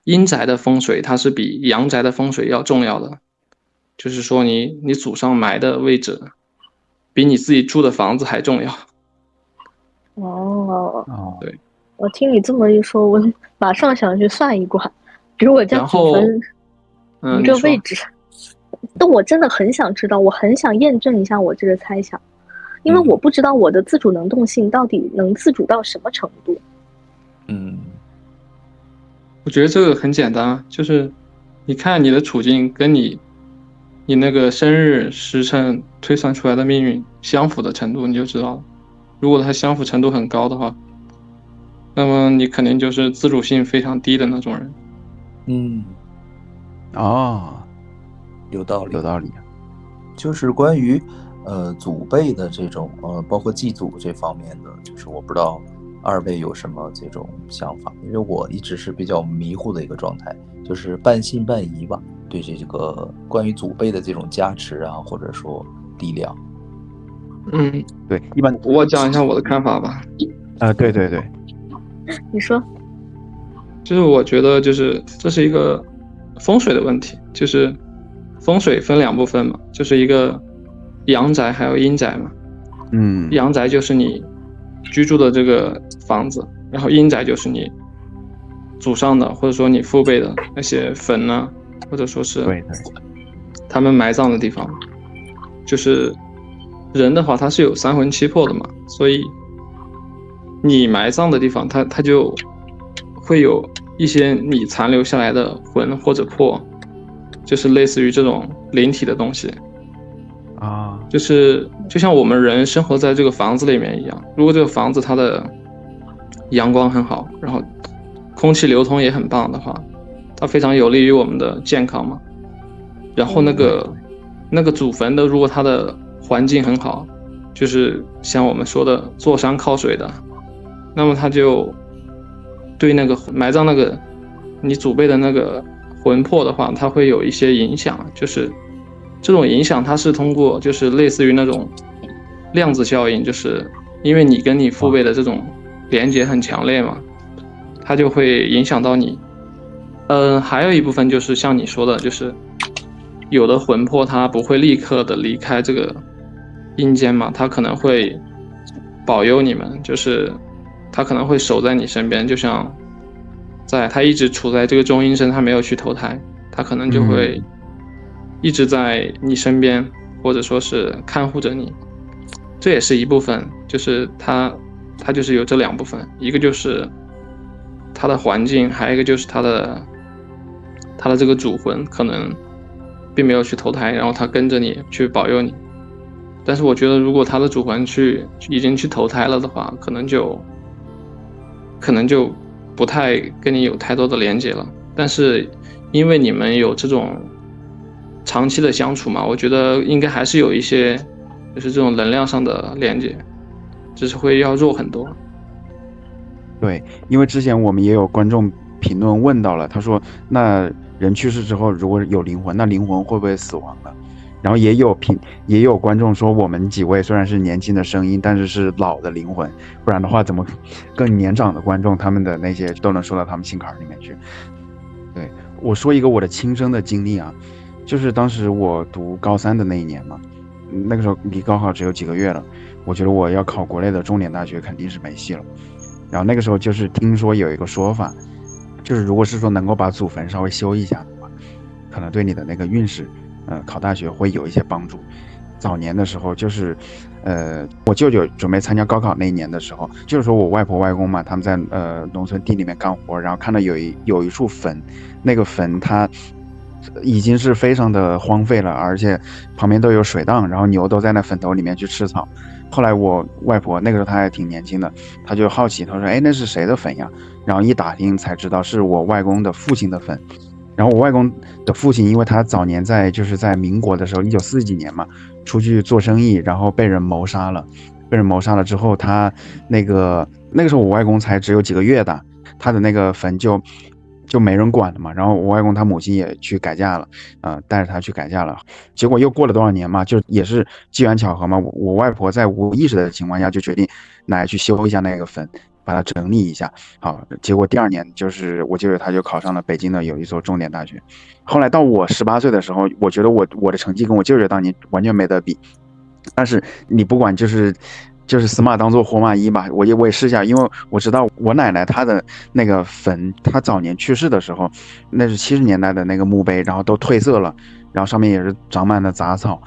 阴宅的风水它是比阳宅的风水要重要的，就是说你祖上埋的位置比你自己住的房子还重要。哦，哦，对，我听你这么一说，我马上想去算一卦。比如我家祖坟然后离你说。这位置，但我真的很想知道，我很想验证一下我这个猜想，因为我嗯不知道我的自主能动性到底能自主到什么程度。嗯我觉得这个很简单啊，就是你看你的处境跟你那个生日时辰推算出来的命运相符的程度，你就知道了。如果它相符程度很高的话，那么你肯定就是自主性非常低的那种人。嗯，哦，有道理。有道理。就是关于祖辈的这种包括祭祖这方面的，就是我不知道二位有什么这种想法，因为我一直是比较迷糊的一个状态，就是半信半疑吧，对这个关于祖辈的这种加持啊，或者说力量。嗯，对，一般我讲一下我的看法吧，对对对，你说，就是我觉得就是这是一个风水的问题，就是风水分两部分嘛，就是一个阳宅还有阴宅嘛。嗯，阳宅就是你居住的这个房子，然后阴宅就是你祖上的或者说你父辈的那些坟呢，或者说是对对，他们埋葬的地方。就是人的话，他是有三魂七魄的嘛，所以你埋葬的地方，它就会有一些你残留下来的魂或者魄，就是类似于这种灵体的东西。啊，就是就像我们人生活在这个房子里面一样，如果这个房子它的阳光很好，然后空气流通也很棒的话，它非常有利于我们的健康嘛。然后那个祖坟的，如果它的环境很好，就是像我们说的坐山靠水的，那么它就对那个埋葬那个你祖辈的那个魂魄的话，它会有一些影响，就是这种影响它是通过就是类似于那种量子效应，就是因为你跟你父辈的这种连接很强烈嘛，它就会影响到你。还有一部分就是像你说的，就是有的魂魄它不会立刻的离开这个阴间嘛，它可能会保佑你们，就是它可能会守在你身边，就像它一直处在这个中阴身，它没有去投胎，它可能就会一直在你身边，或者说是看护着你。这也是一部分，就是它就是有这两部分，一个就是它的环境，还有一个就是它的这个主魂可能并没有去投胎，然后它跟着你去保佑你。但是我觉得，如果他的主魂已经去投胎了的话，可能就不太跟你有太多的连接了。但是因为你们有这种长期的相处嘛，我觉得应该还是有一些就是这种能量上的连接，只是会要弱很多。对，因为之前我们也有观众评论问到了，他说那人去世之后如果有灵魂，那灵魂会不会死亡呢？然后也有观众说我们几位虽然是年轻的声音，但是是老的灵魂，不然的话怎么更年长的观众他们的那些都能说到他们心坎里面去。对，我说一个我的亲身的经历啊，就是当时我读高三的那一年嘛，那个时候离高考只有几个月了，我觉得我要考国内的重点大学肯定是没戏了。然后那个时候就是听说有一个说法，就是如果是说能够把祖坟稍微修一下的话，可能对你的那个运势，考大学会有一些帮助。早年的时候就是，我舅舅准备参加高考那一年的时候，就是说我外婆外公嘛，他们在农村地里面干活，然后看到有一处坟，那个坟它已经是非常的荒废了，而且旁边都有水荡，然后牛都在那坟头里面去吃草。后来我外婆那个时候她还挺年轻的，她就好奇，她说：“哎，那是谁的坟呀？”然后一打听才知道是我外公的父亲的坟。然后我外公的父亲，因为他早年就是在民国的时候，1940几年嘛，出去做生意，然后被人谋杀了。被人谋杀了之后，他那个时候我外公才只有几个月大，他的那个坟就没人管了嘛。然后我外公他母亲也去改嫁了，带着他去改嫁了。结果又过了多少年嘛，就也是机缘巧合嘛，我外婆在无意识的情况下就决定拿去修一下那个坟。把它整理一下。好，结果第2年就是我舅舅他就考上了北京的有一所重点大学。后来到我18岁的时候，我觉得我的成绩跟我舅舅当年完全没得比。但是你不管就是死马当做活马医吧，我也试一下，因为我知道我奶奶她的那个坟，她早年去世的时候，那是70年代的那个墓碑，然后都褪色了，然后上面也是长满了杂草，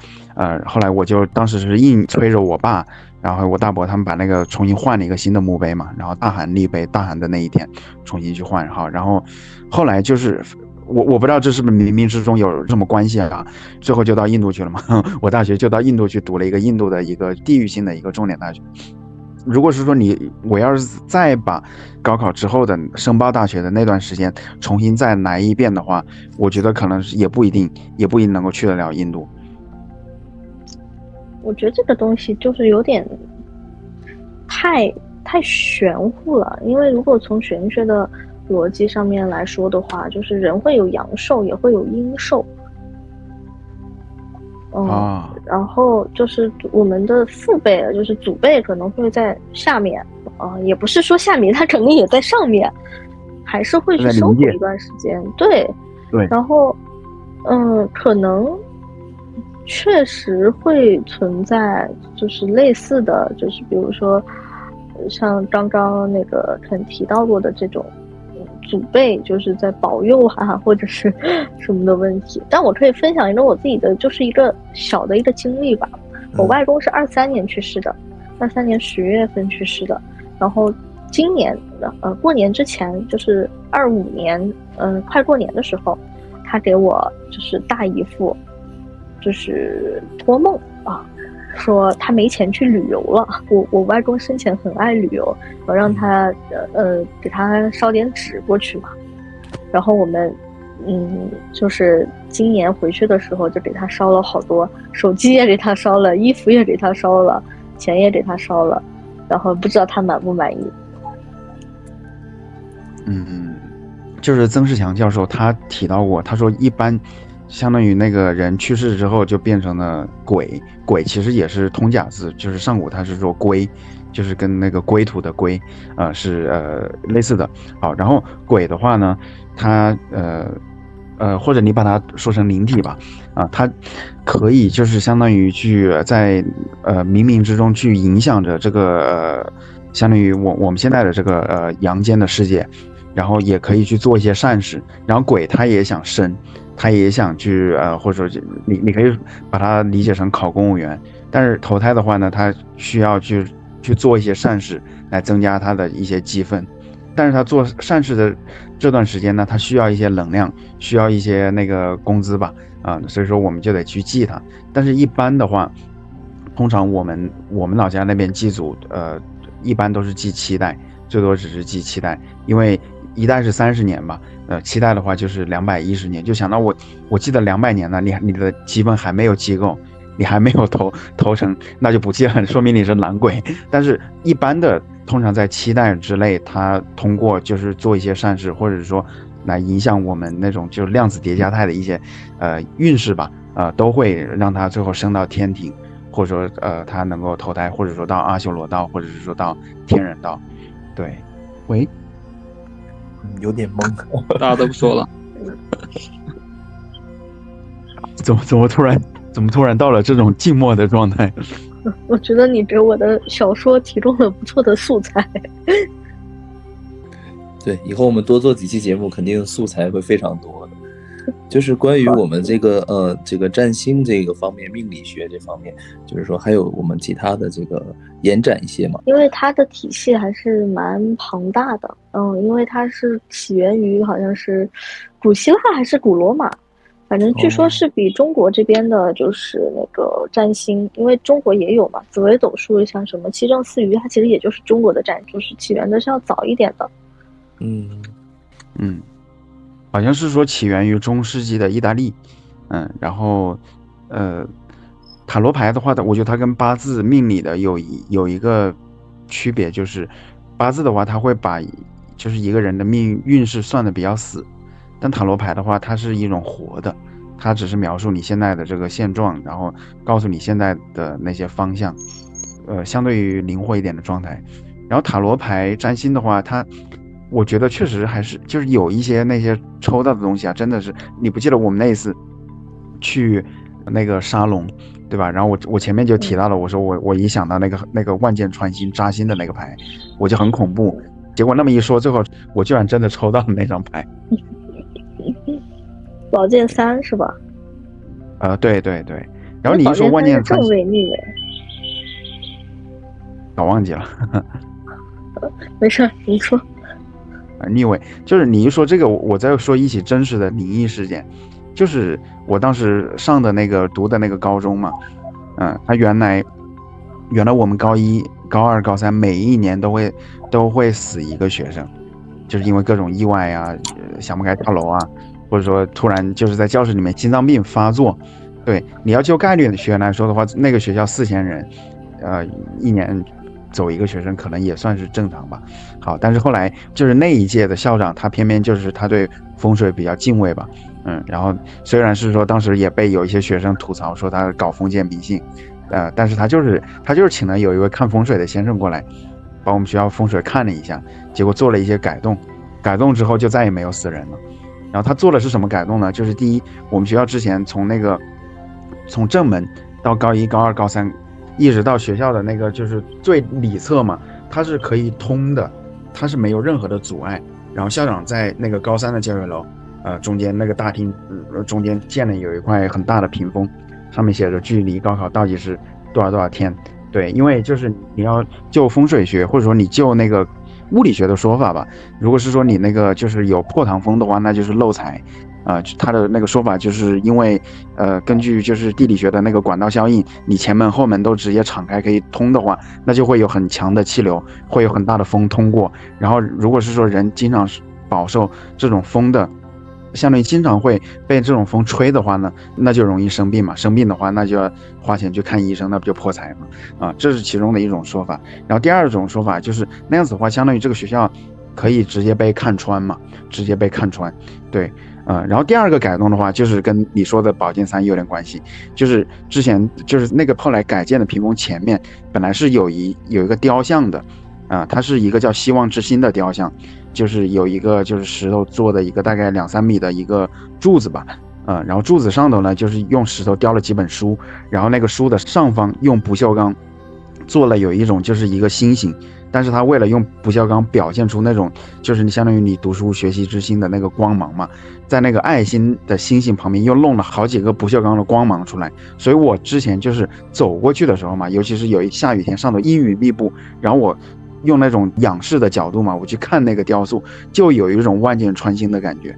后来我就当时是硬催着我爸，然后我大伯他们把那个重新换了一个新的墓碑嘛，然后大寒立碑，大寒的那一天重新去换好，然后后来就是我不知道这是不是冥冥之中有什么关系啊？最后就到印度去了嘛。我大学就到印度去读了一个印度的一个地域性的一个重点大学。如果是说我要是再把高考之后的申报大学的那段时间重新再来一遍的话，我觉得可能也不一定能够去得了印度。我觉得这个东西就是有点太玄乎了，因为如果从玄学的逻辑上面来说的话，就是人会有阳寿，也会有阴寿。然后就是我们的父辈，就是祖辈可能会在下面，也不是说下面，他肯定也在上面，还是会去生活一段时间。对。然后，可能确实会存在，就是类似的，就是比如说，像刚刚那个肯提到过的这种。祖辈就是在保佑啊，或者是什么的问题。但我可以分享一个我自己的，就是一个小的一个经历吧。我外公是23年去世的，23年10月份去世的。然后今年过年之前，就是25年，快过年的时候，他给我就是大姨夫，就是托梦啊。说他没钱去旅游了，我外公生前很爱旅游，我让他给他烧点纸过去嘛，然后我们就是今年回去的时候就给他烧了好多，手机也给他烧了，衣服也给他烧了，钱也给他烧了，然后不知道他满不满意。就是曾仕强教授他提到过，他说一般相当于那个人去世之后就变成了鬼，鬼其实也是通假字，就是上古他是说龟，就是跟那个归土的归，是类似的。好，然后鬼的话呢，它或者你把它说成灵体吧，它可以就是相当于去在冥冥之中去影响着这个相当于我们现在的这个阳间的世界，然后也可以去做一些善事，然后鬼他也想生。他也想去或者说你可以把它理解成考公务员，但是投胎的话呢，他需要去做一些善事来增加他的一些积分，但是他做善事的这段时间呢，他需要一些能量，需要一些那个工资吧，所以说我们就得去祭他。但是一般的话，通常我们老家那边祭祖，一般都是祭7代，最多只是祭7代，因为1代是30年吧。7代的话就是210年，就想到我记得200年呢，你的积分还没有积够，你还没有投成，那就不记了，说明你是懒鬼。但是一般的，通常在7代之内，他通过就是做一些善事，或者说来影响我们那种就是量子叠加态的一些运势吧，都会让他最后升到天庭，或者说他能够投胎，或者说到阿修罗道，或者是说到天人道。对，喂。有点懵，大家都不说了。怎么突然到了这种静默的状态？我觉得你给我的小说提供了不错的素材。对，以后我们多做几期节目，肯定素材会非常多的。就是关于我们这个占星这个方面，命理学这方面，就是说还有我们其他的这个延展一些嘛？因为它的体系还是蛮庞大的，因为它是起源于好像是古希腊还是古罗马，反正据说是比中国这边的就是那个占星，因为中国也有嘛，紫微斗数像什么七正四余，它其实也就是中国的占，就是起源的是要早一点的。好像是说起源于中世纪的意大利，然后塔罗牌的话我觉得它跟八字命理的有一个区别，就是八字的话它会把就是一个人的运势算得比较死，但塔罗牌的话它是一种活的，它只是描述你现在的这个现状，然后告诉你现在的那些方向，相对于灵活一点的状态。然后塔罗牌占星的话，我觉得确实还是就是有一些那些抽到的东西啊，真的是你不记得我们那一次去那个沙龙，对吧？然后我前面就提到了，我说我一想到那个万箭穿心扎心的那个牌，我就很恐怖。结果那么一说，最后我居然真的抽到了那张牌。宝剑3是吧？对。然后你一说万箭穿心，正位逆位，我忘记了。没事，你说。逆位就是你一说这个，我再说一起真实的灵异事件，就是我当时上的那个读的那个高中嘛，他原来我们高1、高2、高3每一年都会死一个学生，就是因为各种意外啊，想不开跳楼啊，或者说突然就是在教室里面心脏病发作。对，你要就概率学来说的话，那个学校4000人，一年走一个学生可能也算是正常吧。好，但是后来就是那一届的校长，他偏偏就是他对风水比较敬畏吧，然后虽然是说当时也被有一些学生吐槽说他搞封建迷信，但是他就是请了有一位看风水的先生过来，把我们学校风水看了一下，结果做了一些改动之后就再也没有死人了。然后他做的是什么改动呢？就是第一，我们学校之前从正门到高1、高2、高3，一直到学校的那个就是最里侧嘛，它是可以通的，它是没有任何的阻碍。然后校长在那个高3的教学楼，中间那个大厅，中间建了有一块很大的屏风，上面写着距离高考倒计时多少天。对，因为就是你要就风水学，或者说你就那个物理学的说法吧，如果是说你那个就是有破堂风的话，那就是漏财。他的那个说法就是因为根据就是地理学的那个管道效应，你前门后门都直接敞开可以通的话，那就会有很强的气流，会有很大的风通过。然后如果是说人经常饱受这种风的，相当于经常会被这种风吹的话呢，那就容易生病嘛，生病的话那就要花钱去看医生，那不就破财嘛。这是其中的一种说法。然后第二种说法就是那样子的话，相当于这个学校可以直接被看穿嘛，直接被看穿。对。然后第二个改动的话，就是跟你说的宝剑3有点关系，就是之前就是那个后来改建的屏风前面本来是有一个雕像的，它是一个叫希望之星的雕像，就是有一个就是石头做的一个大概2-3米的一个柱子吧，然后柱子上头呢就是用石头雕了几本书，然后那个书的上方用不锈钢做了有一种就是一个星星。但是他为了用不锈钢表现出那种就是你相当于你读书学习之心的那个光芒嘛，在那个爱心的星星旁边又弄了好几个不锈钢的光芒出来。所以我之前就是走过去的时候嘛，尤其是有一下雨天上头阴雨密布，然后我用那种仰视的角度嘛，我去看那个雕塑，就有一种万箭穿心的感觉。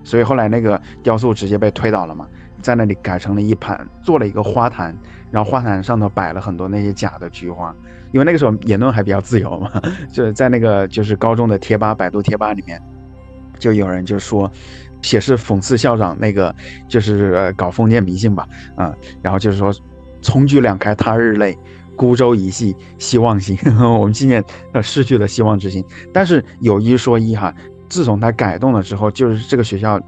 所以后来那个雕塑直接被推倒了嘛，在那里改成了一盘，做了一个花坛，然后花坛上头摆了很多那些假的菊花，因为那个时候言论还比较自由嘛，就是在那个就是高中的贴吧，百度贴吧里面，就有人就说，也是讽刺校长那个就是搞封建迷信吧，然后就是说，从菊两开他日泪，孤舟一系希望行，我们今年失去了希望之心。但是有一说一哈。自从他改动了之后，就是这个学校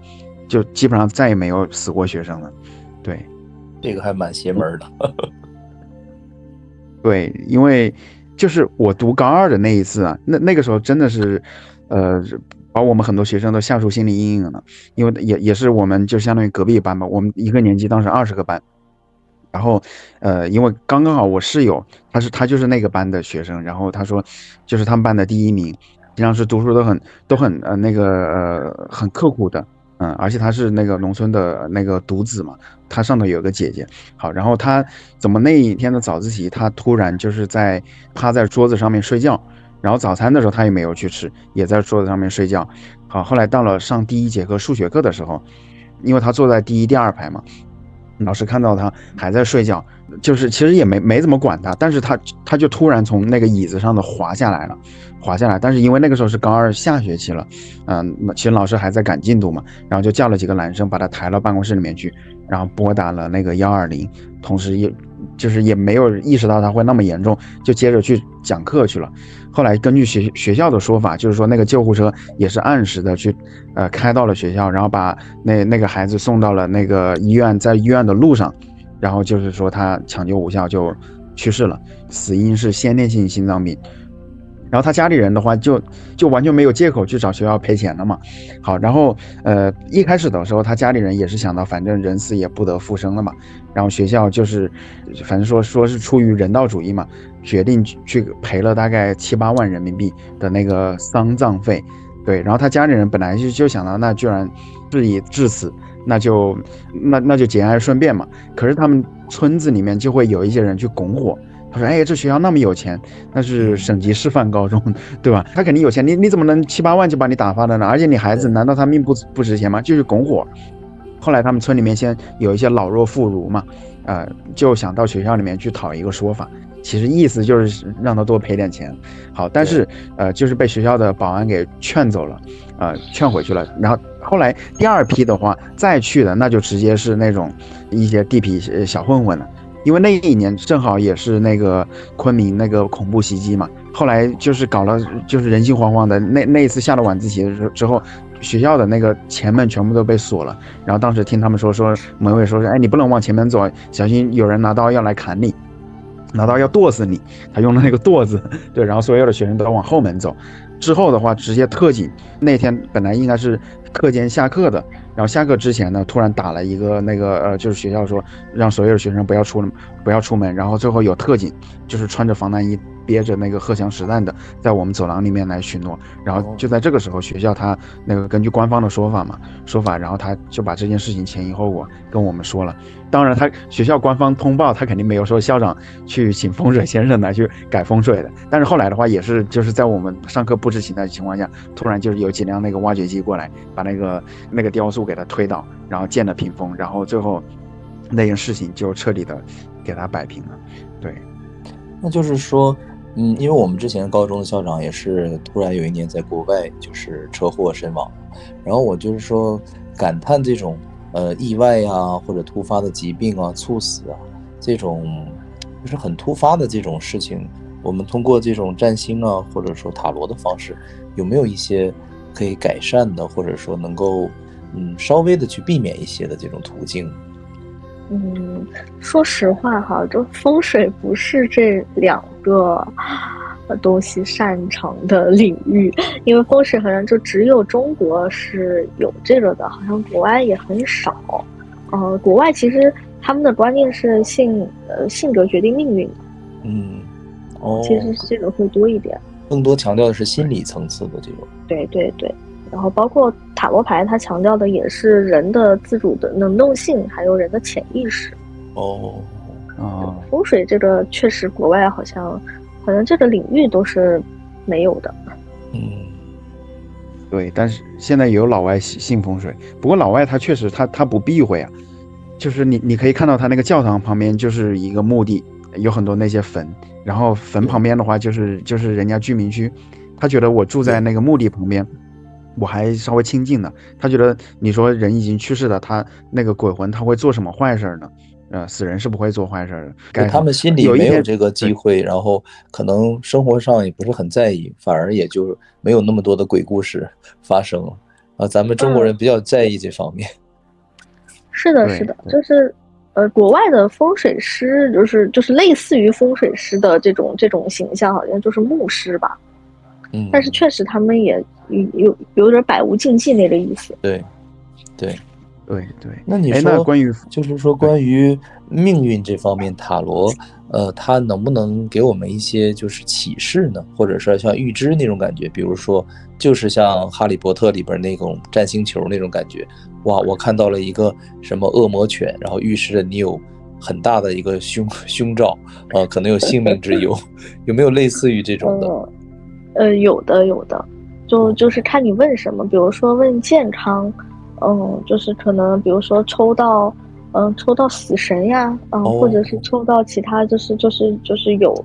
就基本上再也没有死过学生了。对，这个还蛮邪门的。对，因为就是我读高2的那一次啊，那个时候真的是把我们很多学生都吓出心理阴影了，因为也是我们就相当于隔壁班吧，我们一个年级当时20个班，然后因为刚好我室友他就是那个班的学生，然后他说就是他们班的第1名。经常是读书都很很刻苦的，而且他是那个农村的那个独子嘛，他上头有个姐姐。好，然后他怎么那一天的早自习，他突然就是趴在桌子上面睡觉，然后早餐的时候他也没有去吃，也在桌子上面睡觉。好，后来到了上第1节课数学课的时候，因为他坐在第1、第2排嘛，老师看到他还在睡觉，就是其实也没怎么管他，但是他就突然从那个椅子上的滑下来，但是因为那个时候是高2下学期了，其实老师还在赶进度嘛，然后就叫了几个男生把他抬到办公室里面去，然后拨打了那个120，同时也没有意识到他会那么严重，就接着去讲课去了。后来根据学校的说法，就是说那个救护车也是按时的去开到了学校，然后把那个孩子送到了那个医院，在医院的路上，然后就是说他抢救无效就去世了，死因是先天性心脏病。然后他家里人的话就完全没有借口去找学校赔钱了嘛。好，然后一开始的时候他家里人也是想到反正人死也不得复生了嘛，然后学校就是反正说是出于人道主义嘛，决定去赔了大概7、8万人民币的那个丧葬费。对，然后他家里人本来就想到那居然事已至此，那就节哀顺变嘛。可是他们村子里面就会有一些人去拱火，他说：“哎，这学校那么有钱，那是省级示范高中，对吧？他肯定有钱，你怎么能7、8万就把你打发了呢？而且你孩子难道他命不值钱吗？”就是拱火。后来他们村里面先有一些老弱妇孺嘛，就想到学校里面去讨一个说法。其实意思就是让他多赔点钱。好，但是就是被学校的保安给劝走了，劝回去了。然后后来第二批的话再去的，那就直接是那种一些地痞小混混了。因为那一年正好也是那个昆明那个恐怖袭击嘛，后来就是搞了就是人心惶惶的。那一次下了晚自习之后，学校的那个前门全部都被锁了。然后当时听他们说门卫说是，哎，你不能往前门走，小心有人拿刀要来砍你，拿刀要剁死你。他用了那个剁字，对，然后所有的学生都往后门走。之后的话直接特警，那天本来应该是课间下课的，然后下课之前呢突然打了一个那个就是学校说让所有的学生不要出门，然后最后有特警就是穿着防弹衣憋着那个荷枪实弹的在我们走廊里面来巡逻。然后就在这个时候，学校他那个根据官方的说法，然后他就把这件事情前因后果跟我们说了。当然他学校官方通报他肯定没有说校长去请风水先生来去改风水的，但是后来的话也是就是在我们上课不知情的情况下，突然就是有几辆那个挖掘机过来把那个雕塑给他推倒，然后建了屏风，然后最后那件事情就彻底的给他摆平了。对，那就是说因为我们之前高中的校长也是突然有一年在国外就是车祸身亡，然后我就是说感叹这种意外啊或者突发的疾病啊猝死啊这种就是很突发的这种事情，我们通过这种占星啊或者说塔罗的方式有没有一些可以改善的，或者说能够稍微的去避免一些的这种途径？说实话哈，就风水不是这2个东西擅长的领域，因为风水好像就只有中国是有这个的，好像国外也很少。国外其实他们的观念是性格决定命运的。其实这个会多一点，更多强调的是心理层次的这种。对，然后包括塔罗牌，它强调的也是人的自主的能动性，还有人的潜意识。风水这个确实国外好像这个领域都是没有的。对，但是现在也有老外信风水，不过老外他确实他不避讳啊，就是你可以看到他那个教堂旁边就是一个墓地，有很多那些坟，然后坟旁边的话就是人家居民区，他觉得我住在那个墓地旁边我还稍微亲近呢，他觉得你说人已经去世了，他那个鬼魂他会做什么坏事呢？死人是不会做坏事的。他们心里没有这个机会，然后可能生活上也不是很在意，反而也就没有那么多的鬼故事发生了。咱们中国人比较在意这方面。是的，就是国外的风水师就是类似于风水师的这种形象，好像就是牧师吧。但是确实他们也有点百无禁忌那个意思。对。那你说就是说关于命运这方面，塔罗它能不能给我们一些就是启示呢？或者说像预知那种感觉，比如说就是像哈利波特里边那种占星球那种感觉，哇，我看到了一个什么恶魔犬，然后预示着你有很大的一个凶兆，可能有性命之忧。有没有类似于这种的？有的，就是看你问什么，比如说问健康，就是可能比如说抽到死神呀，或者是抽到其他就是有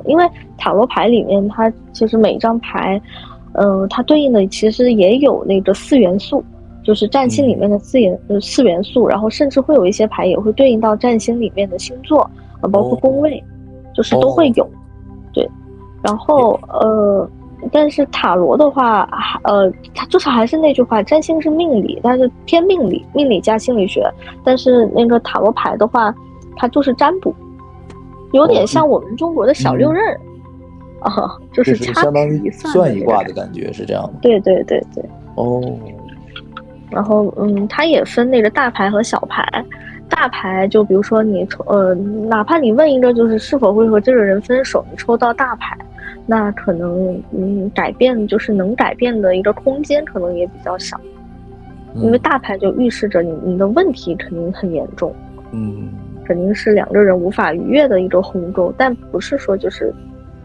因为塔罗牌里面它其实每一张牌，它对应的其实也有那个4元素，就是占星里面的4元素，然后甚至会有一些牌也会对应到占星里面的星座，包括宫位，就是都会有。对，然后但是塔罗的话，它就是还是那句话，占星是命理，但是偏命理加心理学。但是那个塔罗牌的话，它就是占卜，有点像我们中国的小六壬。就是相当于算一卦的感感觉，是这样吗？对对对对。哦。然后它也分那个大牌和小牌。大牌就比如说你哪怕你问一个就是是否会和这个人分手，你抽到大牌，那可能改变就是能改变的一个空间可能也比较小，因为大牌就预示着你的问题肯定很严重，肯定是两个人无法逾越的一个鸿沟，但不是说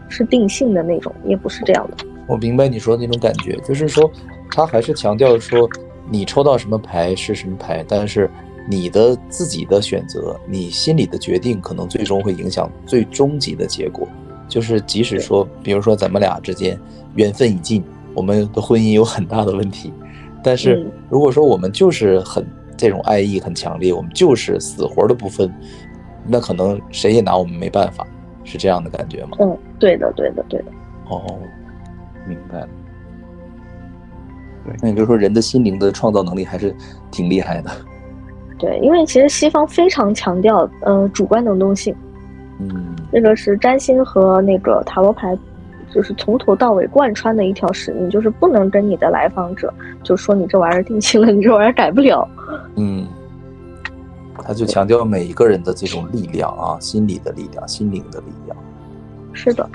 是定性的那种，也不是这样的。我明白你说的那种感觉，就是说他还是强调说你抽到什么牌是什么牌，但是你的自己的选择，你心里的决定可能最终会影响最终极的结果。就是即使说比如说咱们俩之间缘分已尽，我们的婚姻有很大的问题，但是如果说我们就是这种爱意很强烈，我们就是死活的不分，那可能谁也拿我们没办法，是这样的感觉吗？对的对的对的。明白了。对，那也就是说人的心灵的创造能力还是挺厉害的。对，因为其实西方非常强调主观能动性，这个是占星和那个塔罗牌就是从头到尾贯穿的一条使命，就是不能跟你的来访者就说你这玩意儿定性了，你这玩意儿改不了。他就强调每一个人的这种力量啊，心理的力量，心灵的力量。是的。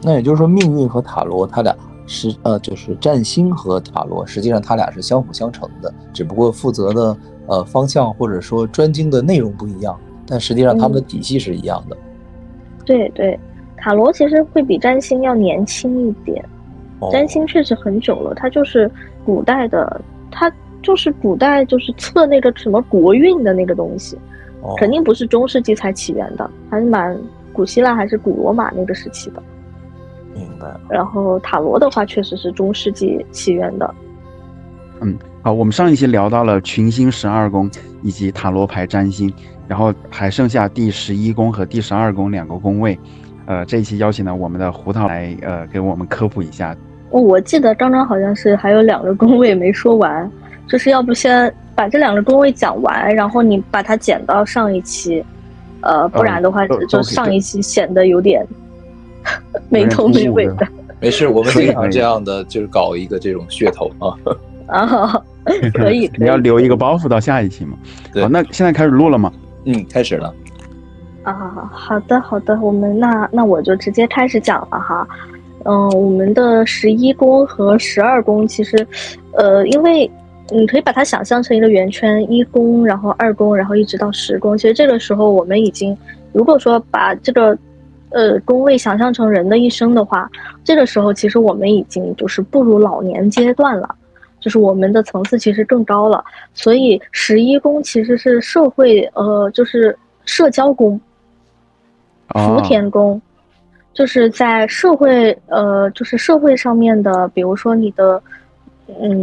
那也就是说命运和塔罗它俩是就是占星和塔罗实际上它俩是相辅相成的，只不过负责的方向或者说专精的内容不一样，但实际上他们的体系是一样的。对对，塔罗其实会比占星要年轻一点，占星确实很久了，它就是古代的，它就是古代就是测那个什么国运的那个东西，肯定不是中世纪才起源的，还是蛮古希腊还是古罗马那个时期的。明白了。然后塔罗的话确实是中世纪起源的。好，我们上一期聊到了群星12宫以及塔罗牌占星，然后还剩下第11宫和第12宫2个宫位。这一期邀请了我们的胡桃来给我们科普一下。我记得刚刚好像是还有2个宫位没说完，就是要不先把这2个宫位讲完，然后你把它剪到上一期，不然的话就上一期显得有点没头没尾的。没事，我们经常这样的，就是搞一个这种噱头啊。可以。你要留一个包袱到下一期嘛？好，那现在开始录了吗？开始了。好的，我们那我就直接开始讲了哈。我们的11宫和12宫其实，因为你可以把它想象成一个圆圈，1宫，然后2宫，然后一直到10宫。其实这个时候我们已经，如果说把这个宫位想象成人的一生的话，这个时候其实我们已经就是步入老年阶段了，就是我们的层次其实更高了。所以11宫其实是社会就是社交宫，福田宫，就是在社会就是社会上面的，比如说你的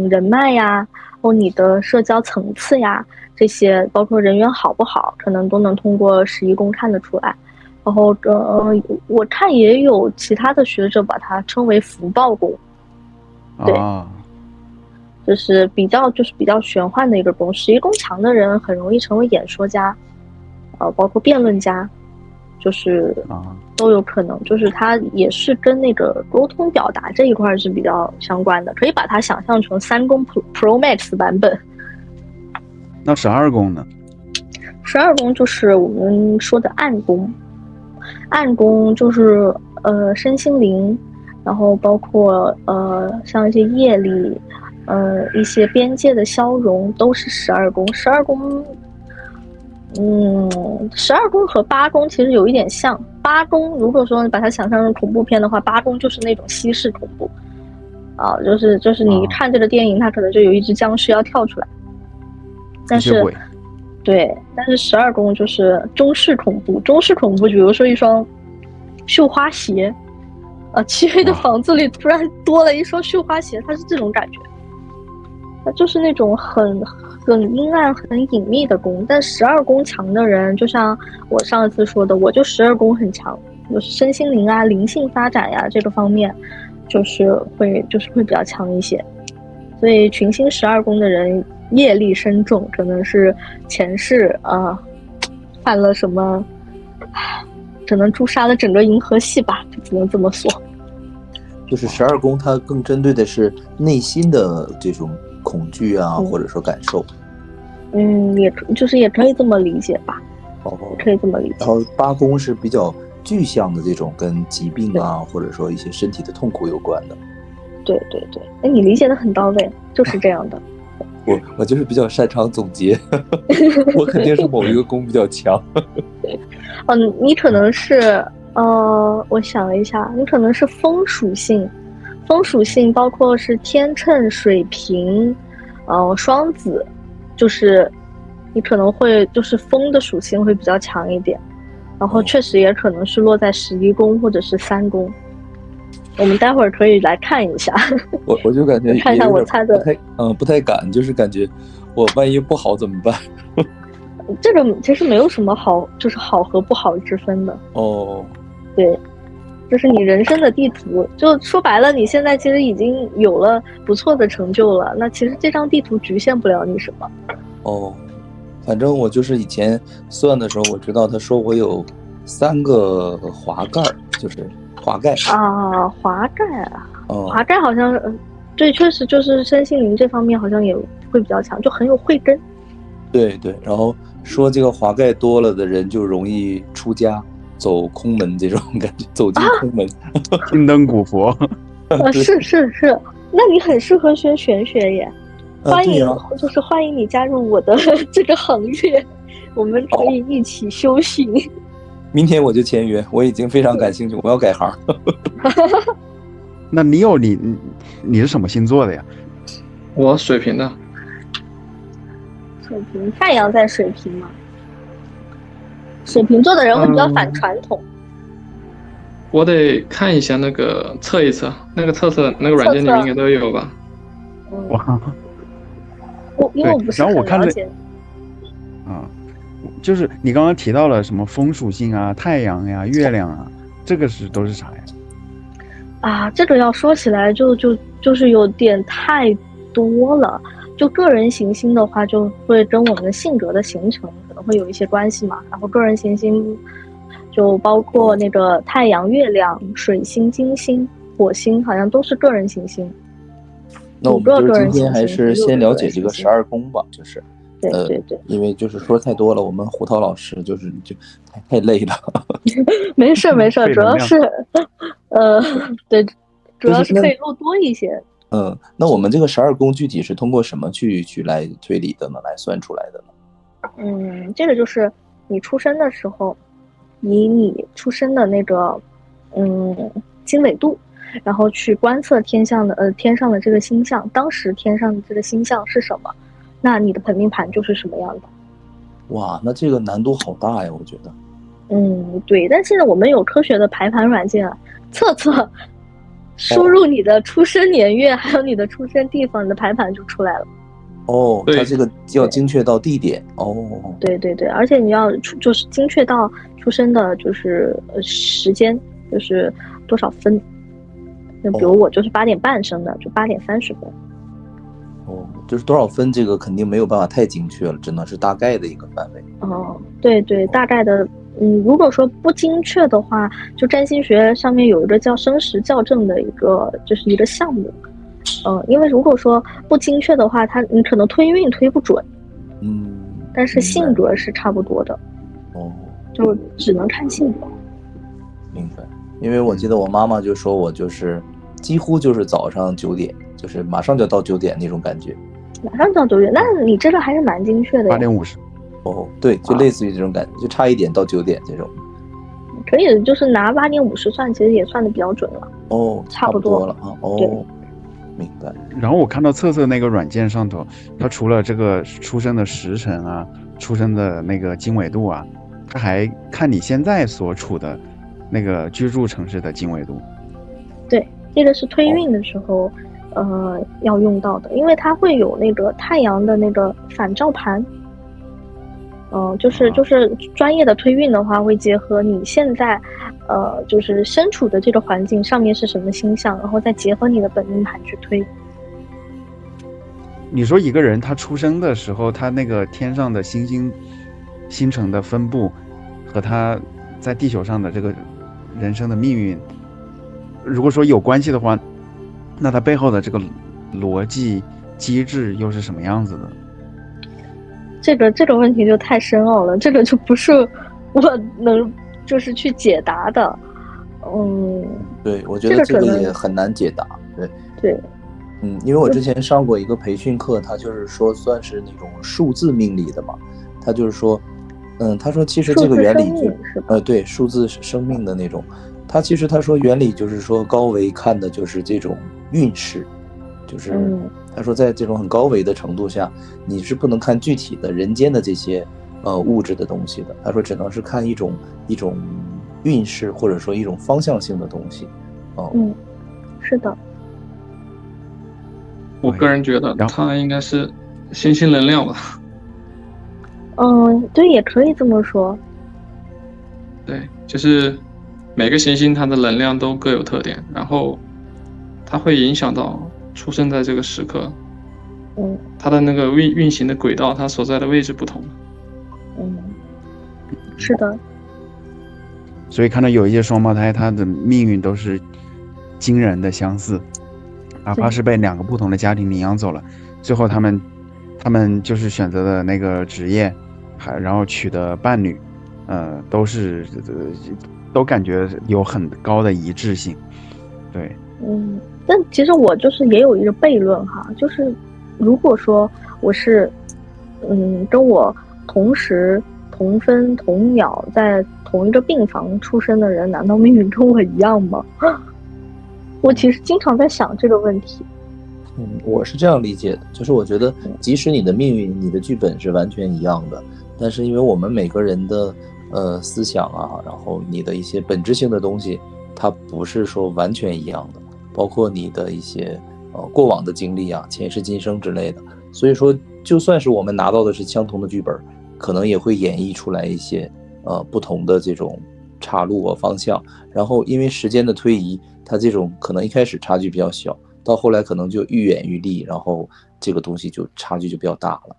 人脉呀，或你的社交层次呀，这些包括人缘好不好，可能都能通过11宫看得出来。然后我看也有其他的学者把它称为福报宫。对，就是比较玄幻的一个宫。11宫强的人很容易成为演说家，包括辩论家，就是都有可能，就是它也是跟那个沟通表达这一块是比较相关的，可以把它想象成3宫 Pro Max 版本。那12宫呢？12宫就是我们说的暗宫，暗宫就是身心灵，然后包括像一些业力，一些边界的消融，都是12宫。12宫，12宫和8宫其实有一点像。8宫如果说你把它想象成恐怖片的话，8宫就是那种西式恐怖就是你看这个电影，它可能就有一只僵尸要跳出来。但是对，但是12宫就是中式恐怖。中式恐怖，比如说一双绣花鞋，漆黑的房子里突然多了一双绣花鞋，它是这种感觉。它就是那种很阴暗、很隐秘的宫。但12宫强的人，就像我上一次说的，我就12宫很强，就是身心灵啊、灵性发展呀这个方面，就是会比较强一些。所以群星12宫的人业力深重，可能是前世犯了什么，可能诛杀了整个银河系吧，就只能这么说。就是12宫它更针对的是内心的这种恐惧啊，或者说感受。也可以这么理解吧。可以这么理解。然后8宫是比较具象的这种跟疾病啊，或者说一些身体的痛苦有关的。对，哎，你理解的很到位，就是这样的。我就是比较擅长总结，我肯定是某一个宫比较强。你可能是我想了一下，你可能是风属性，包括是天秤、水瓶，双子，就是你可能会就是风的属性会比较强一点，然后确实也可能是落在11宫或者是3宫。我们待会儿可以来看一下。我就感觉看一下我猜的，不太敢，就是感觉我万一不好怎么办？这个其实没有什么好，就是好和不好之分的。对，这是你人生的地图，就说白了，你现在其实已经有了不错的成就了，那其实这张地图局限不了你什么。反正我就是以前算的时候，我知道他说我有3个华盖，就是华盖啊，华盖好像对，确实就是身心灵这方面好像也会比较强，就很有慧根。对，然后说这个华盖多了的人就容易出家走空门，这种感觉走进空门。金灯古佛。是，那你很适合学玄学耶。欢迎你加入我的这个行列，我们可以一起修行。明天我就签约，我已经非常感兴趣，我要改行。那你是什么星座的呀？我水瓶的。水瓶，太阳在水瓶吗？水瓶座的人会比较反传统。我得看一下那个测一测，那个测那个软件里面应该都有吧？哇！因为我不是很了解。就是你刚刚提到了什么风属性啊、太阳呀、月亮啊，这个都是啥呀？这个要说起来就是有点太多了。就个人行星的话，就会跟我们的性格的形成可能会有一些关系嘛。然后个人行星就包括那个太阳、月亮、水星、金星、火星，好像都是个人行星。那我们就是今天还是先了解这个12宫吧，就是对，因为就是说太多了，我们胡涛老师就太累了。没事，主要是对，主要是可以录多一些。那我们这个12宫具体是通过什么去来推理的呢？来算出来的呢？这个就是你出生的时候，以你出生的那个经纬度，然后去观测天上的这个星象，当时天上的这个星象是什么，那你的本命盘就是什么样的。哇，那这个难度好大呀，我觉得。对，但现在我们有科学的排盘软件测，输入你的出生年月，还有你的出生地方，你的排盘就出来了。它这个要精确到地点。对，而且你要就是精确到出生的就是时间，就是多少分。那比如我就是8点半生的，就8点30分。就是多少分，这个肯定没有办法太精确了，只能是大概的一个范围。对，大概的。如果说不精确的话，就占星学上面有一个叫生时校正的就是一个项目。因为如果说不精确的话，你可能推运推不准。但是性格是差不多的。就只能看性格。明白。因为我记得我妈妈就说我就是几乎就是早上9点，就是马上就到9点那种感觉。马上到9点，那你这个还是蛮精确的。8点50。对，就类似于这种感觉，就差1点到9点这种。可以，就是拿8点50算，其实也算的比较准了。差不多了啊。明白。然后我看到测那个软件上头，它除了这个出生的时辰啊，出生的那个经纬度啊，它还看你现在所处的那个居住城市的经纬度。对，这个是推运的时候，要用到的，因为它会有那个太阳的那个反照盘。就是专业的推运的话，会结合你现在，就是身处的这个环境上面是什么星象，然后再结合你的本命盘去推。你说一个人他出生的时候，他那个天上的星辰的分布，和他在地球上的这个人生的命运，如果说有关系的话，那它背后的这个逻辑机制又是什么样子的？这个问题就太深奥了，这个就不是我能就是去解答的。对，我觉得这个也很难解答。对，因为我之前上过一个培训课，他就是说算是那种数字命理的嘛，他就是说，他说其实这个原理对，数字生命的那种，他说原理就是说高维看的就是这种运势，就是他说在这种很高维的程度下，你是不能看具体的人间的这些物质的东西的，他说只能是看一种运势或者说一种方向性的东西。是的。我个人觉得它应该是星星能量吧。对，也可以这么说。对，就是每个行星它的能量都各有特点，然后它会影响到出生在这个时刻，它的那个运行的轨道，它所在的位置不同。是的。所以看到有一些双胞胎，他的命运都是惊人的相似，哪怕是被2个不同的家庭领养走了，最后他们就是选择的那个职业，然后娶的伴侣，都感觉有很高的一致性。对，但其实我就是也有一个悖论哈，就是如果说我是跟我同时同分同鸟在同一个病房出生的人，难道命运跟我一样吗？我其实经常在想这个问题。我是这样理解的，就是我觉得即使你的命运你的剧本是完全一样的，但是因为我们每个人的思想啊，然后你的一些本质性的东西它不是说完全一样的，包括你的一些过往的经历啊，前世今生之类的，所以说就算是我们拿到的是相同的剧本，可能也会演绎出来一些不同的这种岔路和方向，然后因为时间的推移，它这种可能一开始差距比较小，到后来可能就愈演愈利，然后这个东西就差距就比较大了。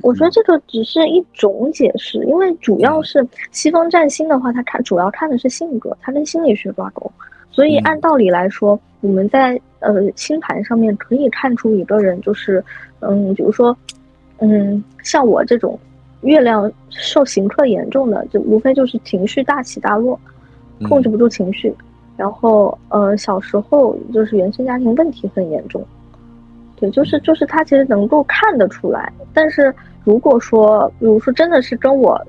我觉得这个只是一种解释，因为主要是西方占星的话，它主要看的是性格，它跟心理学挂钩，所以按道理来说，我们在星盘上面可以看出一个人就是比如说像我这种月亮受刑克严重的，就无非就是情绪大起大落，控制不住情绪，然后小时候就是原生家庭问题很严重。对，就是他其实能够看得出来，但是如果说比如说真的是跟我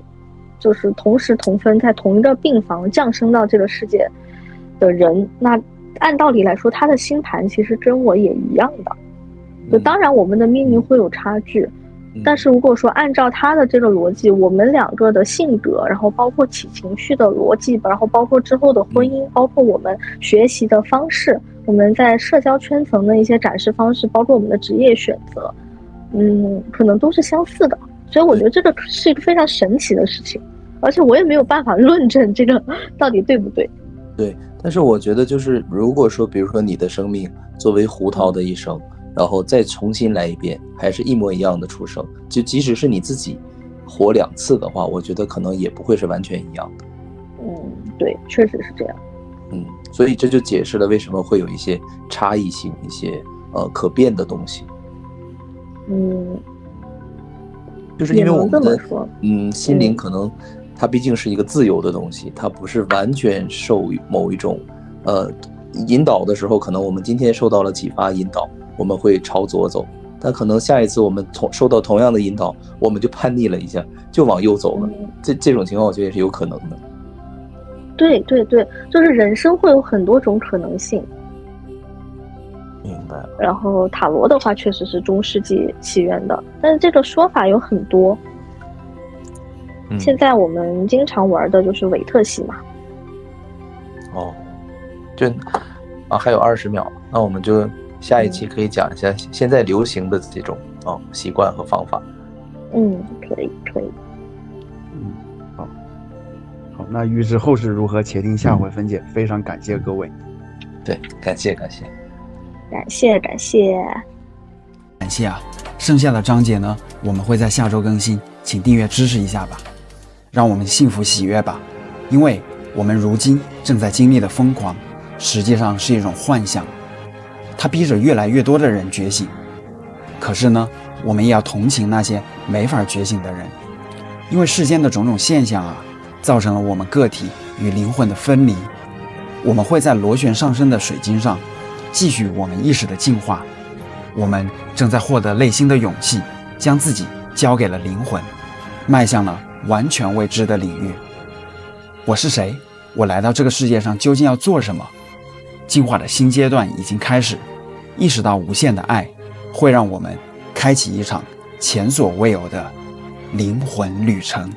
就是同时同分在同一个病房降生到这个世界的人，那按道理来说他的星盘其实跟我也一样的，就当然我们的命运会有差距，但是如果说按照他的这个逻辑，我们2个的性格，然后包括起情绪的逻辑，然后包括之后的婚姻，包括我们学习的方式，我们在社交圈层的一些展示方式，包括我们的职业选择，可能都是相似的。所以我觉得这个是一个非常神奇的事情，而且我也没有办法论证这个到底对不对。对，但是我觉得就是如果说比如说你的生命作为胡桃的一生，然后再重新来一遍，还是一模一样的出生，就即使是你自己活2次的话，我觉得可能也不会是完全一样的。对，确实是这样。所以这就解释了为什么会有一些差异性，一些可变的东西。就是因为我们的心灵可能它毕竟是一个自由的东西，它不是完全受某一种引导的时候，可能我们今天受到了启发引导，我们会朝左走，但可能下一次我们受到同样的引导，我们就叛逆了一下，就往右走了。这种情况我觉得也是有可能的。对，就是人生会有很多种可能性。明白了。然后塔罗的话确实是中世纪起源的，但是这个说法有很多。现在我们经常玩的就是韦特西嘛。还有20秒，那我们就下一期可以讲一下现在流行的这种习惯和方法。可以。好，那预知后事如何，且听下回分解。非常感谢各位。对，感谢啊！剩下的章节呢，我们会在下周更新，请订阅支持一下吧，让我们幸福喜悦吧，因为我们如今正在经历的疯狂，实际上是一种幻象，它逼着越来越多的人觉醒。可是呢，我们也要同情那些没法觉醒的人，因为世间的种种现象啊，造成了我们个体与灵魂的分离。我们会在螺旋上升的水晶上继续我们意识的进化，我们正在获得内心的勇气，将自己交给了灵魂，迈向了完全未知的领域。我是谁？我来到这个世界上究竟要做什么？进化的新阶段已经开始，意识到无限的爱会让我们开启一场前所未有的灵魂旅程。